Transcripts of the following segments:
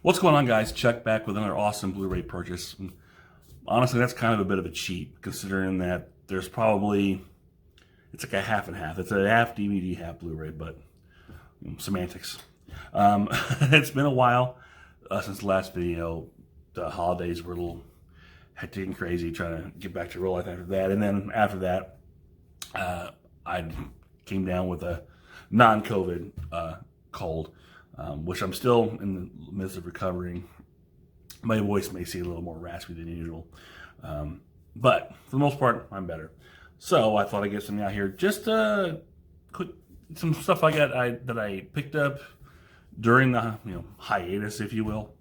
What's going on, guys? Chuck back with another awesome Blu-ray purchase. And honestly, that's kind of a bit of a cheat, considering that there's probably, it's like a half and half. It's a half DVD, half Blu-ray, but semantics. It's been a while since the last video. The holidays were a little hectic and crazy, trying to get back to real life after that. And then after that, I came down with a non-COVID cold. Which I'm still in the midst of recovering. My voice may seem a little more raspy than usual. But for the most part, I'm better. So I thought I'd get something out here. Just quick, some stuff that I picked up during the hiatus, if you will.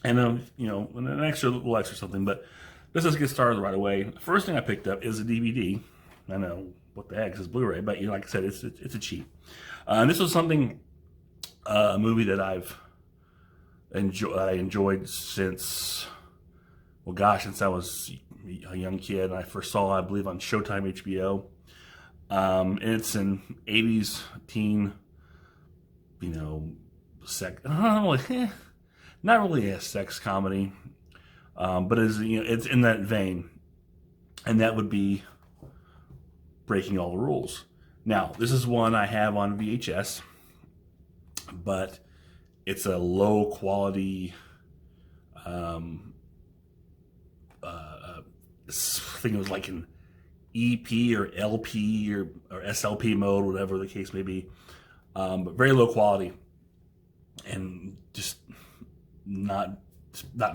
And an extra little extra something. But let's just get started right away. The first thing I picked up is a DVD. I know what the heck is Blu-ray, but like I said, it's a cheat. And this was something. A movie that I enjoyed since, well, gosh, since I was a young kid. I first saw, I believe, on Showtime HBO. And it's an 80s teen, not really a sex comedy, but it's in that vein, and that would be Breaking All the Rules. Now, this is one I have on VHS. But it's a low quality, I think it was like an EP or LP or SLP mode, whatever the case may be, but very low quality and just not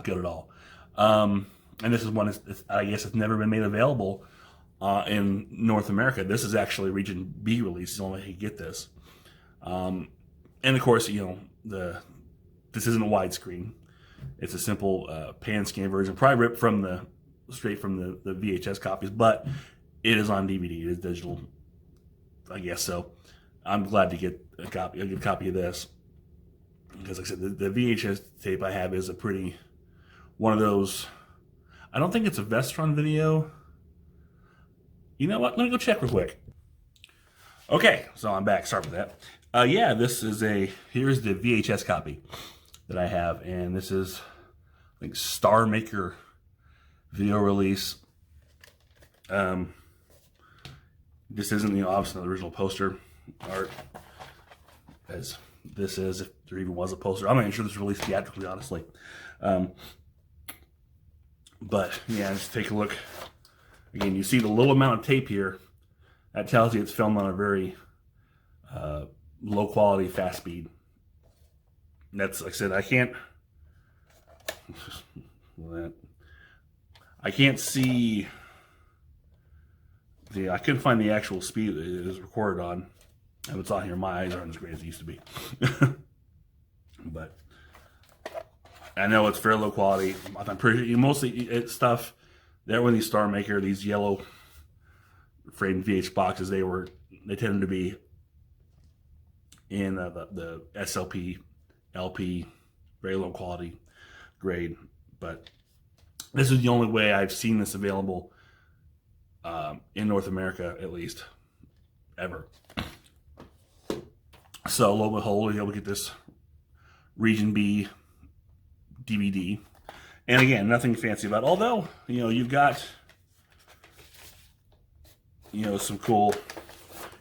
good at all. And this is one, I guess it's never been made available in North America. This is actually Region B release, the only way you get this. And of course, this isn't a widescreen. It's a simple pan scan version, probably ripped straight from the VHS copies, but it is on DVD. It is digital, I guess. So I'm glad to get a good copy of this, because like I said, the VHS tape I have is one of those. I don't think it's a Vestron video. You know what? Let me go check real quick. Okay, so I'm back. Sorry for that. Yeah, here's the VHS copy that I have, and this is, I think, Star Maker video release. This isn't, obviously the original poster art, as this is, if there even was a poster. I'm not even sure this was released theatrically, honestly. But, yeah, just take a look. Again, you see the little amount of tape here. That tells you it's filmed on a very low quality, fast speed. That's, like I said, I see I couldn't find the actual speed that it is recorded on. If it's on here, my eyes aren't as great as they used to be. But I know it's very low quality. I'm pretty sure mostly it's stuff that when these Star Maker, these yellow framed VH boxes, they tended to be in the SLP, LP, very low quality grade. But this is the only way I've seen this available in North America, at least, ever. So lo and behold, you'll get this Region B DVD. And again, nothing fancy about it. Although, you've got, some cool.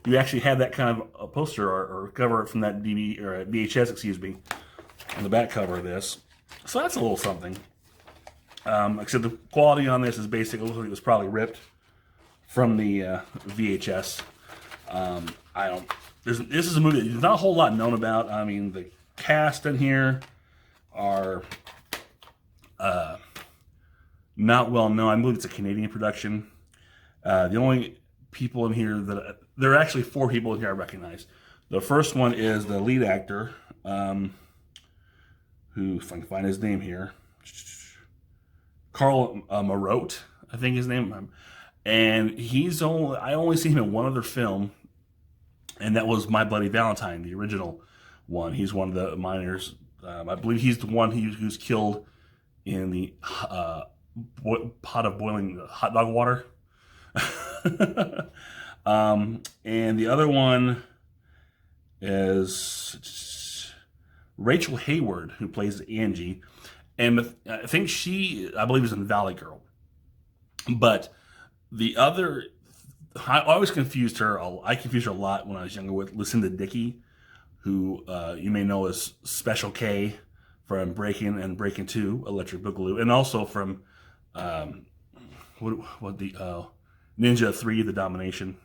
You actually have that kind of a poster or cover from that DVD or VHS, excuse me, on the back cover of this. So that's a little something. Like I said, the quality on this is basic. It looks like it was probably ripped from the VHS. This is a movie that there's not a whole lot known about. I mean, the cast in here are not well known. I believe it's a Canadian production. The only people in here there are actually 4 people in here I recognize. The first one is the lead actor, who, if I can find his name here, Carl Marotte, I think his name. And I only seen him in one other film, and that was My Bloody Valentine, the original one. He's one of the miners. I believe he's the one who's killed in the pot of boiling hot dog water. And the other one is Rachel Hayward, who plays Angie, and I think I believe, is in Valley Girl. But the other, I always confused her. I confused her a lot when I was younger with Lucinda Dickey, who you may know as Special K from Breaking and Breaking 2, Electric Boogaloo, and also from Ninja 3, The Domination,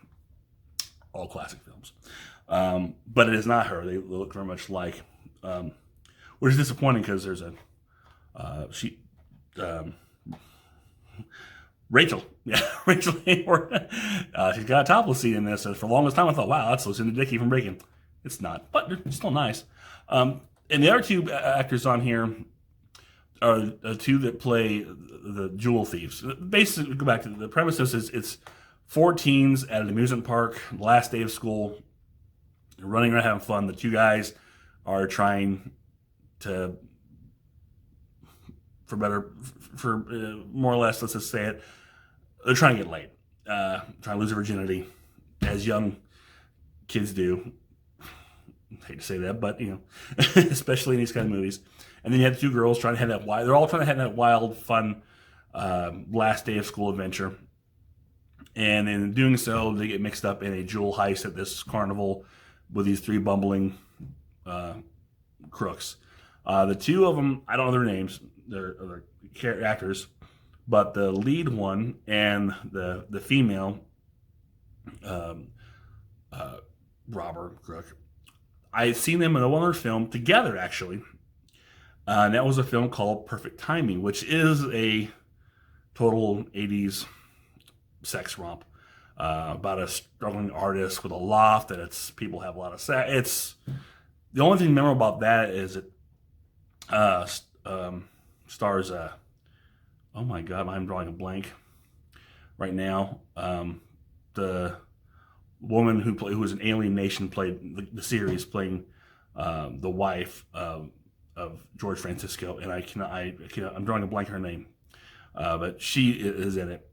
all classic films. But it is not her. They look very much like, which is disappointing because there's Rachel Hayward. She's got a topless scene in this. And for the longest time, I thought, wow, that's Lucinda Dickey from Breaking. It's not, but they're still nice. And the other two actors on here are the two that play the jewel thieves. Basically, go back to the premise. It's 4 teens at an amusement park, last day of school. They're running around having fun. The two guys are trying to, for more or less, let's just say it, they're trying to get laid, trying to lose their virginity, as young kids do. I hate to say that, but especially in these kind of movies. And then you have the two girls trying to have that wild. They're all trying to have that wild, fun last day of school adventure. And in doing so, they get mixed up in a jewel heist at this carnival with these 3 bumbling crooks. The 2 of them, I don't know their names. They're actors, but the lead one and the female robber crook, I've seen them in one other film together, actually. And that was a film called Perfect Timing, which is a total 80s sex romp about a struggling artist with a loft, and people have a lot of sex. It's the only thing memorable about that is it stars oh my god, I'm drawing a blank right now. The woman who was in Alien Nation played the series, playing the wife of George Francisco, and I'm drawing a blank her name, but she is in it,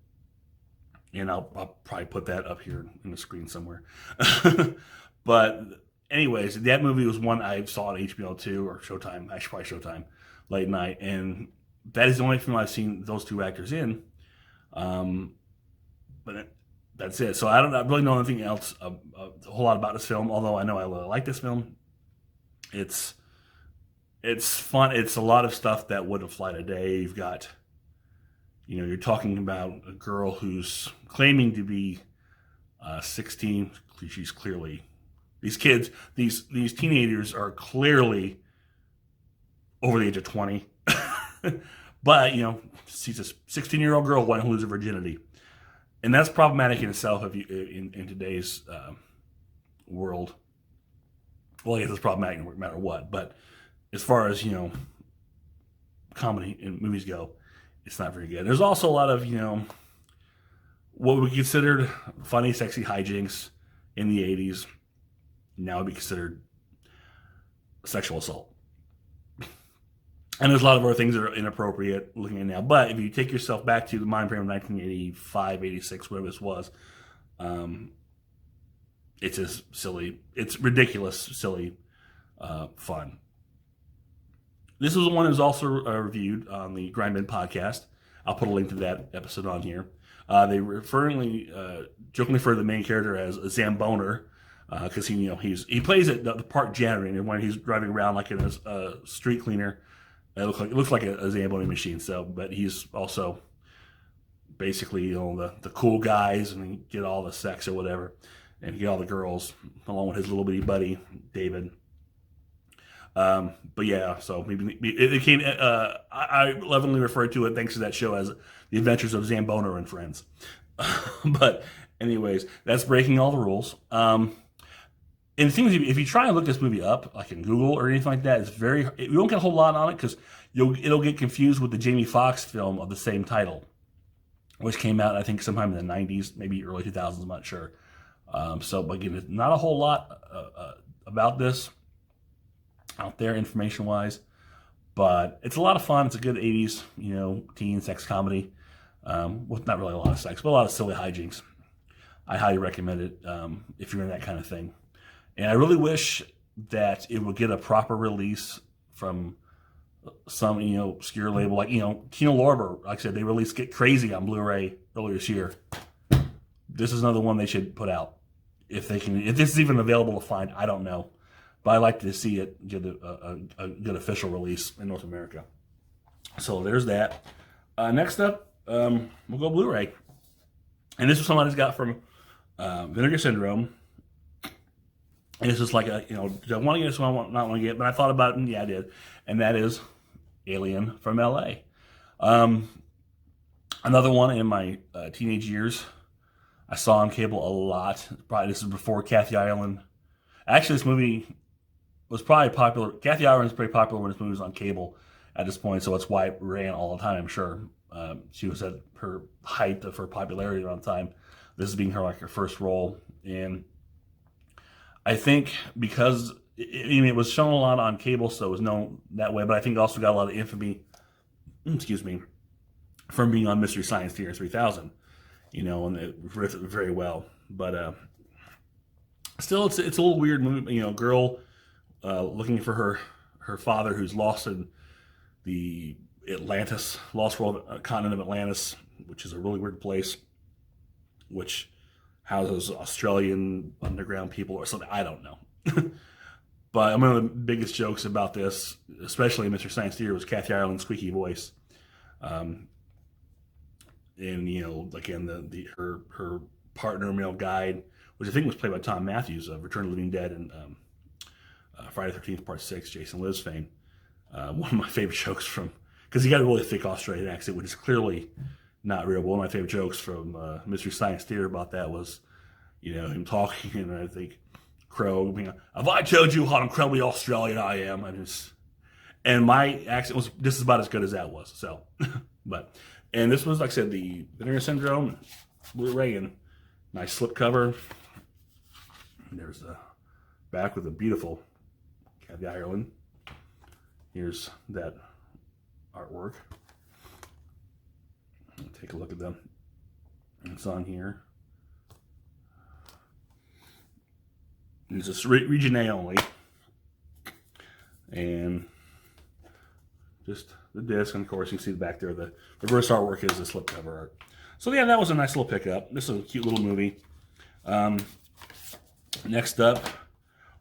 and I'll probably put that up here in the screen somewhere. But anyways, that movie was one I saw on HBO 2 or Showtime, actually probably Showtime, late night, and that is the only film I've seen those 2 actors in. But that's it. So I really know anything else a whole lot about this film, although I know I really like this film. It's fun. It's a lot of stuff that wouldn't fly today. You've got, you're talking about a girl who's claiming to be 16. She's clearly, these kids, these teenagers are clearly over the age of 20. But, she's a 16-year-old girl wanting to lose her virginity. And that's problematic in itself in today's world. Well, I guess it's problematic no matter what. But as far as, comedy and movies go, it's not very good. There's also a lot of, what we considered funny, sexy hijinks in the 80s now would be considered sexual assault. And there's a lot of other things that are inappropriate looking at now. But if you take yourself back to the mind frame of 1985, 86, whatever this was, it's just silly. It's ridiculous, silly, fun. This is one that was also reviewed on the Grindbin podcast. I'll put a link to that episode on here. They jokingly refer to the main character as a Zamboner, because he plays the park janitor, and when he's driving around like in a street cleaner. It looks like a Zamboni machine. So, but he's also basically the cool guys, and he get all the sex or whatever, and get all the girls along with his little bitty buddy David. But yeah, so it became I lovingly refer to it thanks to that show as The Adventures of Zamboner and Friends. But anyways, that's breaking all the rules. And the thing is, if you try and look this movie up, like in Google or anything like that, you won't get a whole lot on it because it'll get confused with the Jamie Foxx film of the same title, which came out, I think, sometime in the 90s, maybe early 2000s, I'm not sure. So, again, there's not a whole lot about this out there information-wise, but it's a lot of fun. It's a good 80s, teen sex comedy with not really a lot of sex, but a lot of silly hijinks. I highly recommend it if you're in that kind of thing. And I really wish that it would get a proper release from some, obscure label, like, Kino Lorber. Like I said, they released Get Crazy on Blu-ray earlier this year. This is another one they should put out. If they can, if this is even available to find, I don't know. But I like to see it get a good official release in North America. So there's that. Next up, we'll go Blu-ray. And this was something I just got from Vinegar Syndrome. And it's just like, do I want to get this one? I not want to get, but I thought about it, and yeah, I did. And that is Alien from L.A. Another one in my teenage years. I saw on cable a lot. Probably this is before Kathy Ireland. Actually, this movie was probably popular. Kathy Ireland was pretty popular when this movie was on cable at this point, so that's why it ran all the time, I'm sure. She was at her height of her popularity around the time. This is being her first role. And I think because it was shown a lot on cable, so it was known that way, but I think it also got a lot of infamy, from being on Mystery Science Theater 3000. And it riffed very well. But still, it's a little weird movie. A girl looking for her father, who's lost in the Atlantis, lost world continent of Atlantis, which is a really weird place, which houses Australian underground people or something. I don't know. But one of the biggest jokes about this, especially in Mr. Science Theater, was Kathy Ireland's squeaky voice. And again, her partner, male guide, which I think was played by Tom Matthews of Return of the Living Dead and Friday the 13th Part 6, Jason Lives fame. One of my favorite jokes from, because he got a really thick Australian accent, which is clearly not real. But one of my favorite jokes from Mystery Science Theater about that was, him talking, and I think Crow, have I told you how incredibly Australian I am? And my accent was just about as good as that was. So, and this was, like I said, the Vinegar Syndrome Blu-ray, and nice slipcover. There's the back with a beautiful Kathy Ireland. Here's that artwork. Take a look at them. It's on here. It's just region A only. And just the disc, and of course you can see the back there. The reverse artwork is the slipcover art. So yeah, that was a nice little pickup. This is a cute little movie. Next up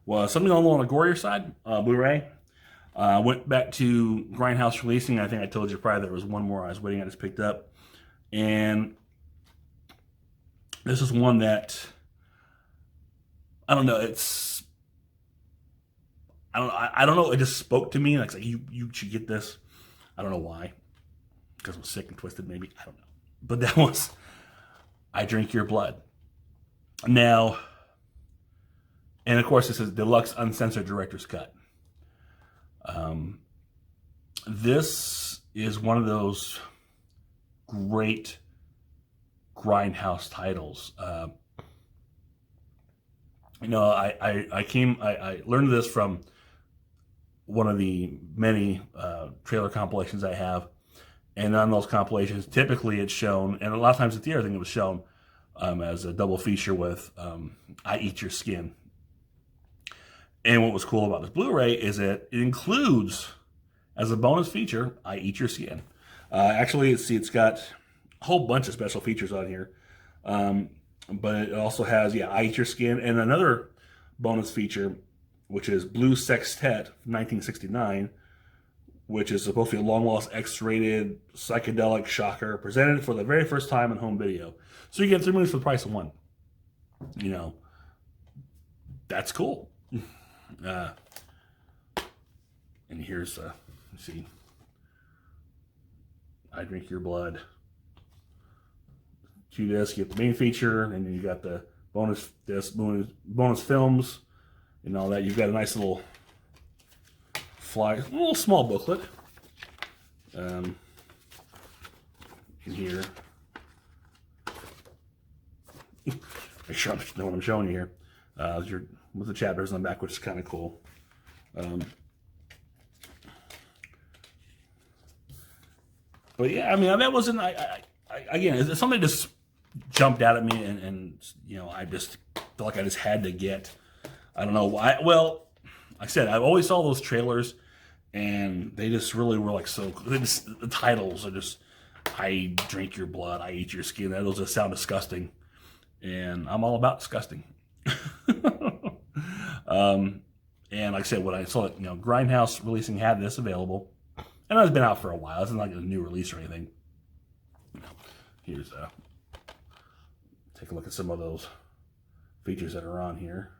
was something on the gorier side, Blu-ray. Went back to Grindhouse releasing. I think I told you probably there was one more I was waiting. I just picked up, and this is one that I don't know. I don't know. It just spoke to me. Like you should get this. I don't know why. Because I'm sick and twisted, maybe. I don't know. But that was I Drink Your Blood. Now, and of course, this is deluxe uncensored director's cut. This is one of those great Grindhouse titles. I learned this from one of the many trailer compilations I have, and on those compilations, typically it's shown, and a lot of times at the other thing, it was shown as a double feature with I Eat Your Skin. And what was cool about this Blu-ray is that it includes, as a bonus feature, I Eat Your Skin. Actually, it's got a whole bunch of special features on here. But it also has, I Eat Your Skin, and another bonus feature, which is Blue Sextet from 1969, which is supposed to be a long-lost X-rated psychedelic shocker presented for the very first time on home video. So you get 3 movies for the price of one. That's cool. And here's, let's see, I Drink Your Blood. 2 discs, you get the main feature, and then you got the bonus disc, bonus films, and all that. You've got a nice little a little small booklet. In here, make sure I know what I'm showing you here. With the chapters on the back, which is kind of cool. But yeah, I mean, that wasn't. Again, it's something that just jumped out at me, and I just felt like I just had to get. I don't know why. Well, like I said, I always saw those trailers, and they just really were like so. The titles are just, I drink your blood, I eat your skin. Those just sound disgusting, and I'm all about disgusting. And like I said, when I saw it, Grindhouse releasing had this available, and it's been out for a while. It's not like a new release or anything. Here's take a look at some of those features that are on here.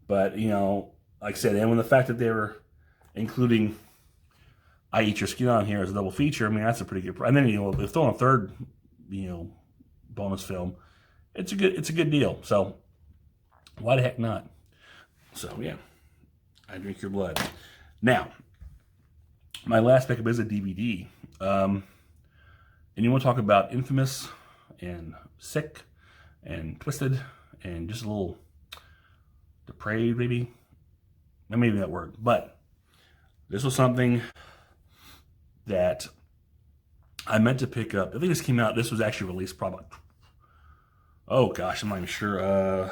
But like I said, and when the fact that they were including I Eat Your Skin on here as a double feature, I mean, that's a pretty good. And then if they're on a third, bonus film, it's a good deal. So why the heck not? So yeah, I Drink Your Blood. Now, my last pickup is a DVD, and you want to talk about infamous and sick and twisted and just a little depraved, maybe that word, but this was something that I meant to pick up. I think this came out. This was actually released probably. Oh gosh, I'm not even sure.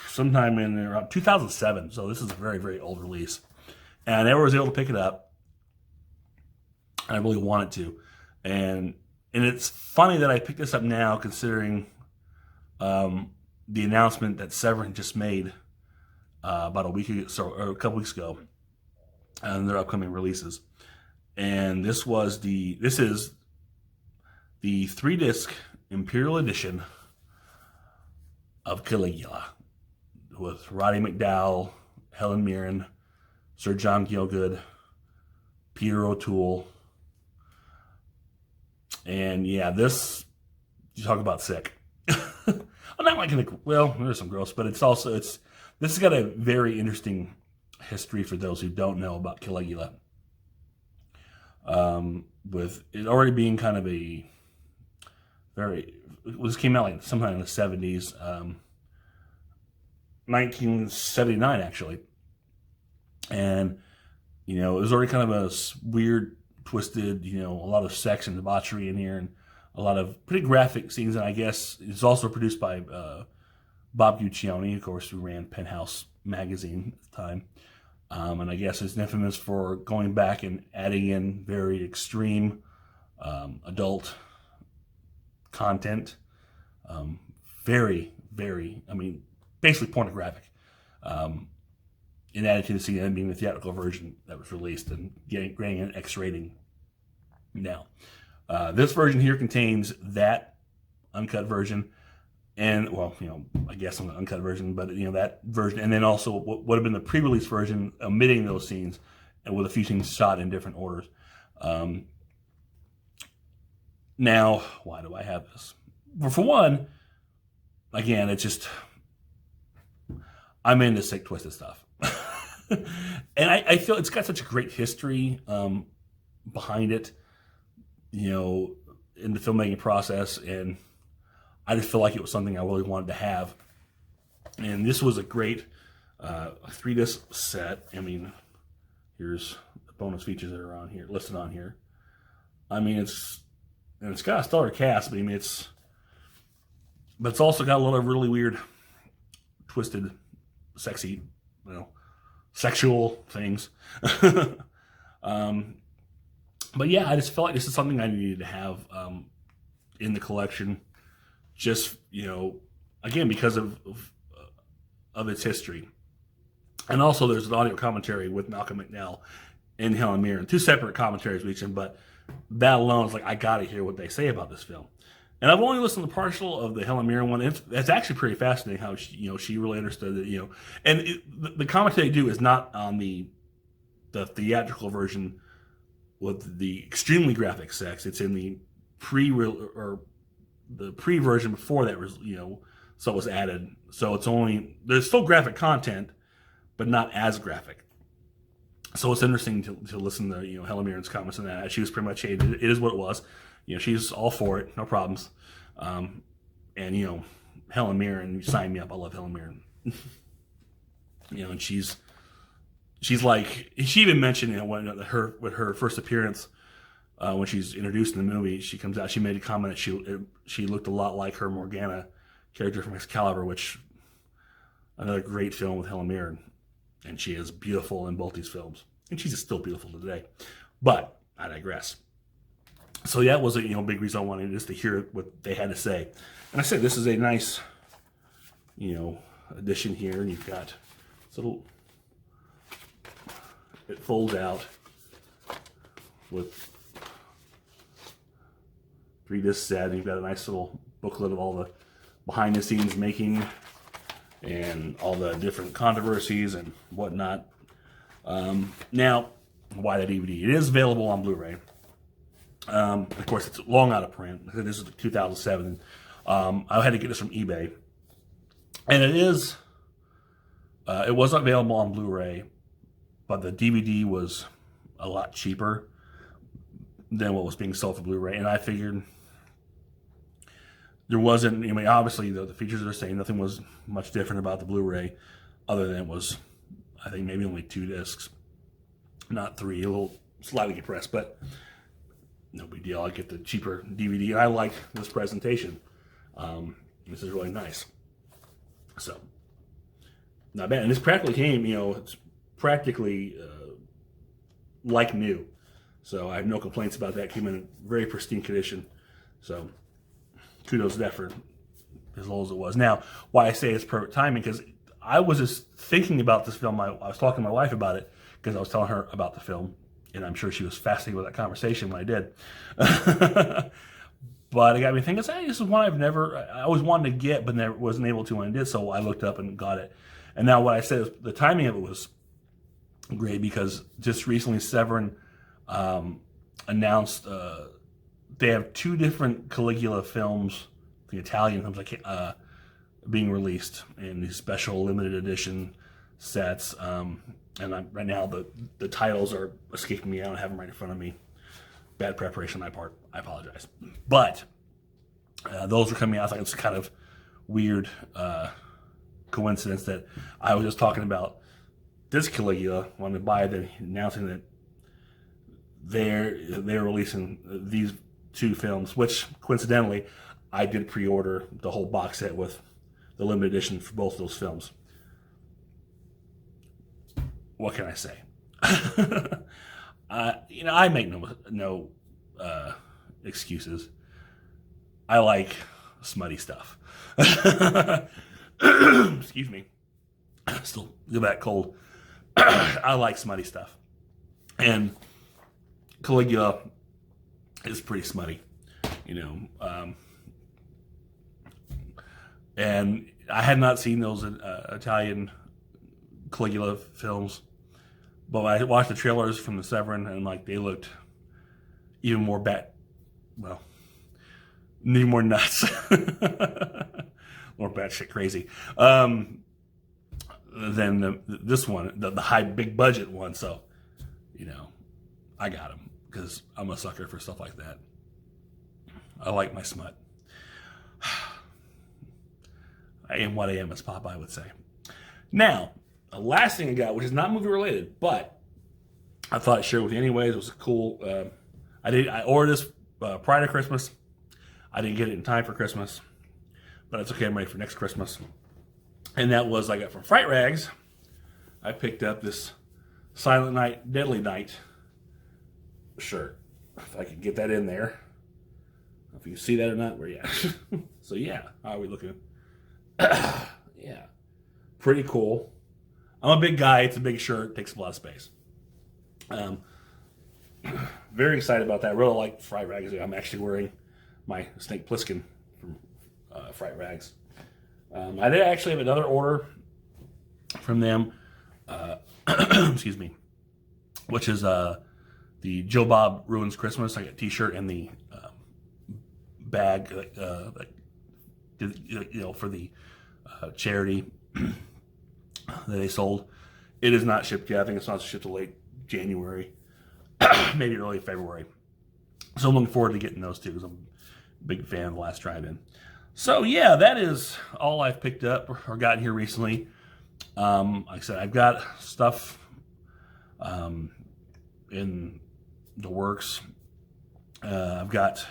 Sometime in around 2007. So this is a very, very old release, and I never was able to pick it up. I really wanted to, and it's funny that I picked this up now, considering the announcement that Severin just made about a week ago, or a couple weeks ago, and their upcoming releases. And this is the 3-disc Imperial Edition of Caligula, with Roddy McDowall, Helen Mirren, Sir John Gielgud, Peter O'Toole. And yeah, this, you talk about sick. I'm not like there's some gross, but this has got a very interesting history for those who don't know about Caligula. With it already being kind of a this came out like sometime in the 70s, 1979 actually. And, it was already kind of a weird, twisted, a lot of sex and debauchery in here, and a lot of pretty graphic scenes. And I guess it's also produced by Bob Guccione, of course, who ran Penthouse magazine at the time. And I guess it's infamous for going back and adding in very extreme adult content. Very, very, basically pornographic. And added to the scene, and being the theatrical version that was released and getting an X rating. Now, this version here contains that uncut version, and I guess on the uncut version, but that version, and then also what would have been the pre-release version, omitting those scenes, and with a few scenes shot in different orders. Now, why do I have this? Well, for one, again, it's just I'm into sick, twisted stuff. And I feel it's got such a great history behind it, in the filmmaking process, and I just feel like it was something I really wanted to have. And this was a great 3-disc set. Here's the bonus features that are on here, listed on here. It's got a stellar cast, but it's also got a lot of really weird, twisted, sexy, sexual things. But yeah, I just felt like this is something I needed to have in the collection, just, again, because of its history. And also there's an audio commentary with Malcolm McDowell and Helen Mirren, 2 separate commentaries each, but that alone is like, I gotta hear what they say about this film. And I've only listened to partial of the Helen Mirren one. It's actually pretty fascinating how she really understood it. And the commentary they do is not on the theatrical version with the extremely graphic sex. It's in the pre-version before that was so it was added. So there's still graphic content, but not as graphic. So it's interesting to listen to Helen Mirren's comments on that. She was pretty much, it is what it was. She's all for it, no problems. And Helen Mirren, you sign me up. I love Helen Mirren. And she's like, she even mentioned when her first appearance, when she's introduced in the movie, she comes out. She made a comment that she looked a lot like her Morgana character from Excalibur, which another great film with Helen Mirren. And she is beautiful in both these films. And she's still beautiful today. But I digress. So yeah, it was a big reason I wanted just to hear what they had to say. And I said this is a nice, addition here. And you've got this little, it folds out with 3-disc set. And you've got a nice little booklet of all the behind the scenes making and all the different controversies and whatnot. Now, why the DVD? It is available on Blu-ray. Of course, it's long out of print. This is 2007. I had to get this from eBay. And it was available on Blu-ray, but the DVD was a lot cheaper than what was being sold for Blu-ray. And I figured there wasn't, obviously the features are the same. Nothing was much different about the Blu-ray other than it was, I think, maybe only 2 discs, not 3, a little slightly compressed, but no big deal. I get the cheaper DVD, and I like this presentation. This is really nice. So, not bad. And this practically came, it's practically like new. So I have no complaints about that. It came in very pristine condition. So, kudos to that for as low as it was. Now, why I say it's perfect timing, because I was just thinking about this film. I was talking to my wife about it because I was telling her about the film, and I'm sure she was fascinated with that conversation when I did. But it got me thinking, hey, this is one I always wanted to get, but never wasn't able to when I did, so I looked up and got it. And now what I said is the timing of it was great, because just recently Severin announced they have 2 different Caligula films, the Italian films, being released in these special limited edition sets. And right now the titles are escaping me. I don't have them right in front of me. Bad preparation on my part. I apologize. But those are coming out. It's kind of weird coincidence that I was just talking about this Caligula, wanted to buy it, announcing that they're releasing these 2 films, which coincidentally I did pre-order the whole box set with the limited edition for both of those films. What can I say? I make no excuses. I like smutty stuff. Excuse me. Still that cold. I like smutty stuff. And Caligula is pretty smutty, and I had not seen those Italian Caligula films, but I watched the trailers from the Severin, and they looked even more even more nuts, more batshit crazy than this one, the high big budget one. So, I got them because I'm a sucker for stuff like that. I like my smut. I am what I am, as Popeye would say. Now, the last thing I got, which is not movie related, but I thought I'd share it with you anyways. It was cool. I ordered this prior to Christmas. I didn't get it in time for Christmas, but it's okay. I'm ready for next Christmas. And that was I got from Fright Rags. I picked up this Silent Night, Deadly Night shirt. If I could get that in there. If you see that or not, where you at? So yeah, how are we looking? Yeah, pretty cool. I'm a big guy. It's a big shirt. Takes a lot of space. Very excited about that. I really like Fright Rags. I'm actually wearing my Snake Plissken from Fright Rags. I did actually have another order from them. Excuse me. Which is the Joe Bob Ruins Christmas. I got a T-shirt and the bag, for the charity that they sold. It is not shipped yet. I think it's not shipped till late January, maybe early February. So I'm looking forward to getting those 2 because I'm a big fan of the last drive-in. So yeah, that is all I've picked up or gotten here recently. Like I said, I've got stuff in the works. I've got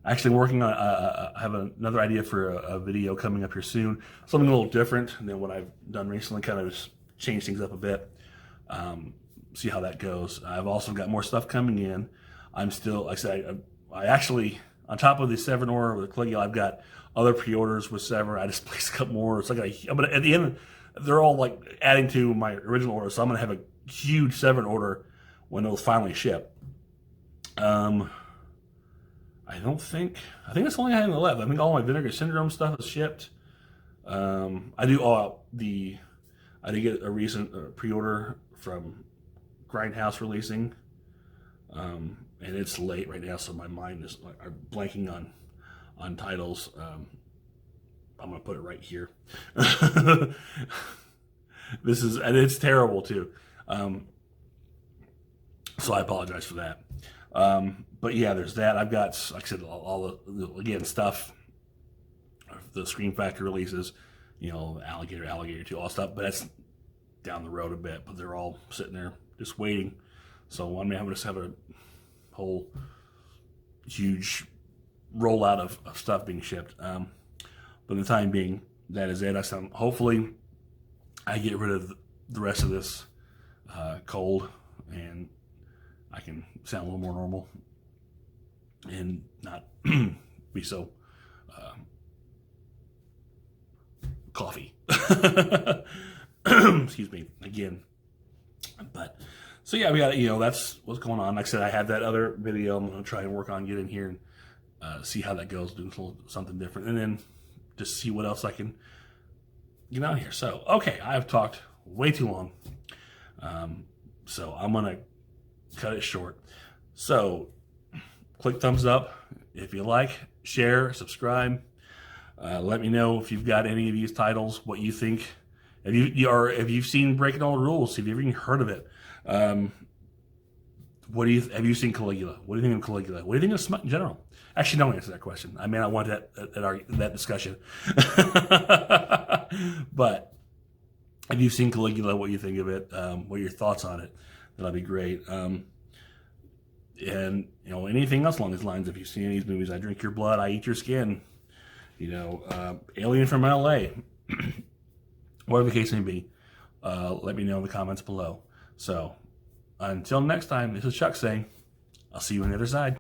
actually working on, I have another idea for a video coming up here soon. Something a little different than what I've done recently, kind of just change things up a bit. See how that goes. I've also got more stuff coming in. I'm still, like I said, I actually, on top of the Severin order with Caligula, I've got other pre-orders with Severin. I just placed a couple more. It's like but at the end, they're all like adding to my original order. So I'm going to have a huge Severin order when it'll finally ship. I think that's the only item left. I think all my Vinegar Syndrome stuff is shipped. I did get a recent pre-order from Grindhouse releasing, and it's late right now, so my mind is like blanking on titles. I'm gonna put it right here. And it's terrible too. So I apologize for that. But yeah, there's that. I've got, like I said, all the again stuff. The Scream Factory releases, you know, Alligator 2, all stuff. But that's down the road a bit. But they're all sitting there just waiting. So I mean, I'm just have a whole huge rollout of stuff being shipped. But in the time being, that is it. Hopefully I get rid of the rest of this cold and I can sound a little more normal and not be so coffee. Excuse me again. But so yeah, we got, you know, that's what's going on. Like I said, I had that other video I'm going to try and work on getting here and see how that goes, do something different, and then just see what else I can get out here. So okay, I've talked way too long, so I'm gonna cut it short. So click thumbs up if you like, share, subscribe. Let me know if you've got any of these titles, what you think. If you've seen Breaking All the Rules, have you ever even heard of it? Have you seen Caligula? What do you think of Caligula? What do you think of smut in general? Actually, don't answer that question. I may not want that discussion. But if you've seen Caligula, what you think of it, what are your thoughts on it? That'll be great. And you know, anything else along these lines. If you've seen any of these movies, I Drink Your Blood, I Eat Your Skin. You know, Alien from LA. Whatever the case may be, let me know in the comments below. So, until next time, this is Chuck saying, I'll see you on the other side.